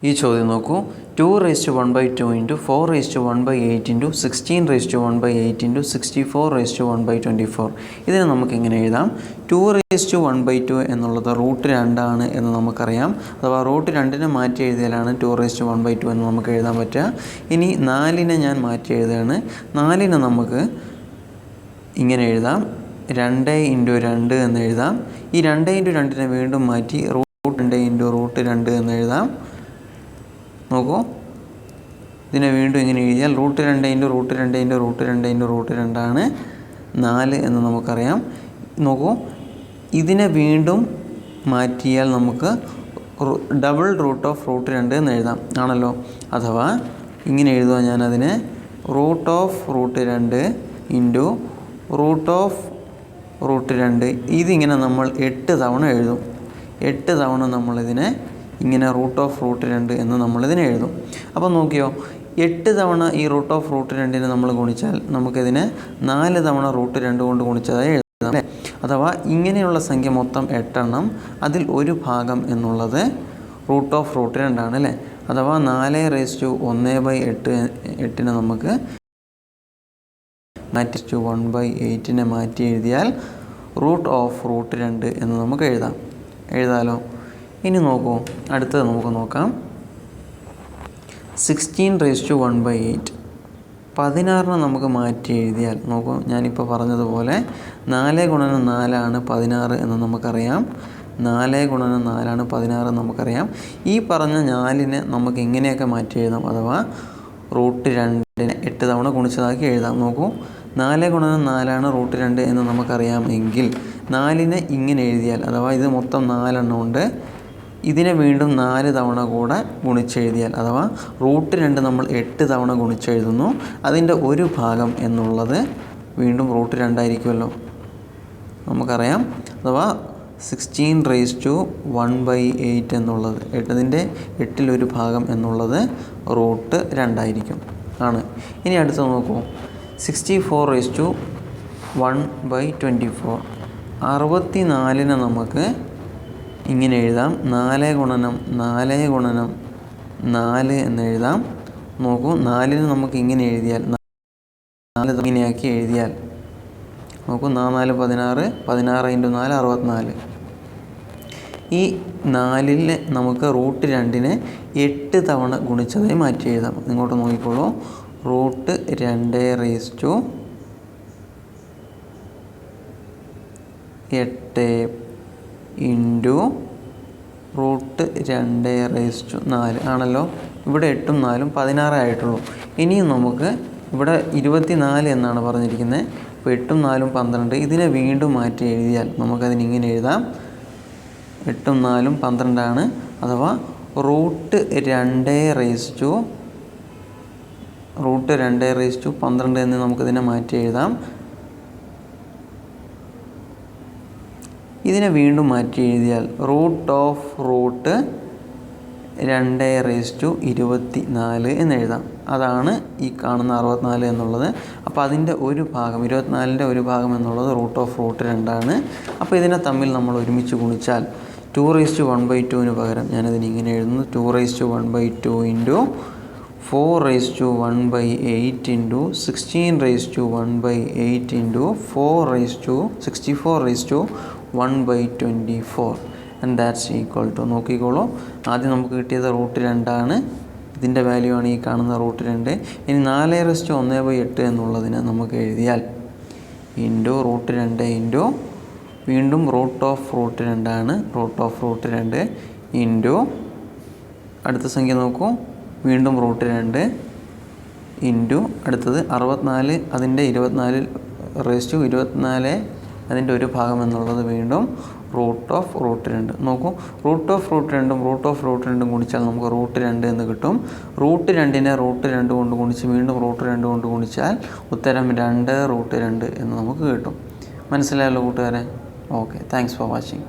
ഈ ചോദ്യം നോക്കൂ. 2^1/2 ഇൻറ്റു 4^1/8 ഇൻറ്റു 16^1/8 ഇൻറ്റു 64^1/24. ഇതിനെ നമുക്ക് എങ്ങനെ എഴുതാം? 2^1/2 എന്നുള്ളത് √2 ആണ് എന്ന് നമുക്കറിയാം. അഥവാ √2 മാറ്റി എഴുതിയാലാണ് 2^1/2 എന്ന് നമുക്ക് എഴുതാൻ പറ്റുക. ഇനി 4 ഞാൻ മാറ്റി എഴുതുകയാണ്. 4 നമുക്ക് ഇങ്ങനെ എഴുതാം, 2 × 2 എന്ന് എഴുതാം. ഈ 2 × 2 വീണ്ടും മാറ്റി √2 × √2 എന്ന് എഴുതാം. നോക്കൂ, ഇതിനെ വീണ്ടും ഇങ്ങനെ എഴുതിയാൽ √2 × √2 × √2 ആണ് 4 എന്ന് നമുക്കറിയാം. നോക്കൂ, ഇതിനെ വീണ്ടും മാറ്റിയാൽ നമുക്ക് ഡബിൾ റൂട്ട് ഓഫ് √2 എന്ന് എഴുതാം, ആണല്ലോ. അഥവാ ഇങ്ങനെ എഴുതുക, ഞാനതിനെ √2 ഇൻറ്റു √2. ഇതിങ്ങനെ നമ്മൾ 8 തവണ എഴുതും. 8 തവണ നമ്മളിതിനെ ഇങ്ങനെ √2 എന്ന് നമ്മളിതിനെ എഴുതും. അപ്പോൾ നോക്കിയോ, 8 തവണ ഈ √2 നമ്മൾ ഗുണിച്ചാൽ നമുക്കിതിനെ 4 തവണ √2 കൊണ്ട് ഗുണിച്ചതായി എഴുതാം, അല്ലേ? അഥവാ ഇങ്ങനെയുള്ള സംഖ്യ മൊത്തം 8 എണ്ണം, അതിൽ ഒരു ഭാഗം എന്നുള്ളത് √2 ആണ്, അല്ലേ? അഥവാ 4^1/8 നമുക്ക് 1/8 മാറ്റി എഴുതിയാൽ √2 എന്ന് നമുക്ക് എഴുതാലോ. ഇനി നോക്കൂ, അടുത്തത് നമുക്ക് നോക്കാം. 16^1/8 16 നമുക്ക് മാറ്റി എഴുതിയാൽ, നോക്കൂ, ഞാനിപ്പോൾ പറഞ്ഞതുപോലെ 4 × 4 ആണ് 16 എന്ന് നമുക്കറിയാം. 4 × 4 ആണ് 16 നമുക്കറിയാം. ഈ പറഞ്ഞ 4 നമുക്ക് ഇങ്ങനെയൊക്കെ മാറ്റി എഴുതാം. അഥവാ √2 8 തവണ ഗുണിച്ചതാക്കി എഴുതാം. നോക്കൂ, 4 × 4 ആണ് √2 എന്ന് നമുക്കറിയാം എങ്കിൽ 4 ഇങ്ങനെ എഴുതിയാൽ, അഥവാ ഇത് മൊത്തം 4 എണ്ണം ഉണ്ട്, ഇതിനെ വീണ്ടും 4 തവണ കൂടെ ഗുണിച്ചെഴുതിയാൽ, അഥവാ √2 നമ്മൾ 8 തവണ ഗുണിച്ചെഴുതുന്നു, അതിൻ്റെ ഒരു ഭാഗം എന്നുള്ളത് വീണ്ടും √2 ആയിരിക്കുമല്ലോ, നമുക്കറിയാം. അഥവാ 16^1/8 എന്നുള്ളത്, അതിൻ്റെ 8 ഭാഗം എന്നുള്ളത് √2 ആയിരിക്കും, ആണ്. ഇനി അടുത്ത് നോക്കൂ, 64^1/24 64 നമുക്ക് ഇങ്ങനെ എഴുതാം, 4 × 4 എന്ന് എഴുതാം. നോക്കൂ, 4 നമുക്ക് ഇങ്ങനെ എഴുതിയാൽ, 4 ഇങ്ങനെയാക്കി എഴുതിയാൽ, നോക്കൂ, 4 16, 16 × 4 64. ഈ 4 നമുക്ക് √2 8 തവണ ഗുണിച്ചതായി മാറ്റി എഴുതാം. ഇങ്ങോട്ട് നോക്കിക്കോളൂ, √2 8 ഇൻറ്റു √2 ആണല്ലോ. ഇവിടെ 8ഉം 4ഉം 16 ആയിട്ടുള്ളൂ. ഇനിയും നമുക്ക് ഇവിടെ 24 എന്നാണ് പറഞ്ഞിരിക്കുന്നത്. അപ്പോൾ 8ഉം 4ഉം 12. ഇതിനെ വീണ്ടും മാറ്റി എഴുതിയാൽ നമുക്കതിനിങ്ങനെ എഴുതാം, 8ഉം 4ഉം 12 ആണ്. അഥവാ √2 എന്ന് നമുക്കിതിനെ മാറ്റി എഴുതാം. ഇതിനെ വീണ്ടും മാറ്റി എഴുതിയാൽ √2/24 എന്ന് എഴുതാം. അതാണ് ഈ കാണുന്ന 64 എന്നുള്ളത്. അപ്പോൾ അതിൻ്റെ ഒരു ഭാഗം, 24ൻ്റെ ഒരു ഭാഗം എന്നുള്ളത് √2 ആണ്. അപ്പോൾ ഇതിനെ തമ്മിൽ നമ്മൾ ഒരുമിച്ച് ഗുണിച്ചാൽ 2^1/2 പകരം ഞാനതിന് ഇങ്ങനെ എഴുതുന്നു, 2^1/2 into 4^1/8 into 16^1/8 into 64^1/24 and that's equal to, നോക്കിക്കോളൂ, ആദ്യം നമുക്ക് കിട്ടിയത് √2 ആണ്. ഇതിൻ്റെ വാല്യൂ ആണ് ഈ കാണുന്ന √2. ഇനി 4^1/8 എന്നുള്ളതിനെ നമുക്ക് എഴുതിയാൽ ഇൻറ്റു √2 ഇൻറ്റു വീണ്ടും √2 ആണ്, √2 ഇൻറ്റു അടുത്ത സംഖ്യ നോക്കൂ, വീണ്ടും √2 ഇൻറ്റു അടുത്തത് 64, അതിൻ്റെ 24 അതിൻ്റെ ഒരു ഭാഗം എന്നുള്ളത് വീണ്ടും √2. നോക്കൂ, √2 ഗുണിച്ചാൽ നമുക്ക് √2 എന്ന് കിട്ടും. √2 √2 കൊണ്ട് ഗുണിച്ച് വീണ്ടും √2 കൊണ്ട് ഗുണിച്ചാൽ ഉത്തരം 2√2 എന്ന് നമുക്ക് കിട്ടും. മനസ്സിലായല്ലോ കൂട്ടുകാരെ? Okay, thanks for watching.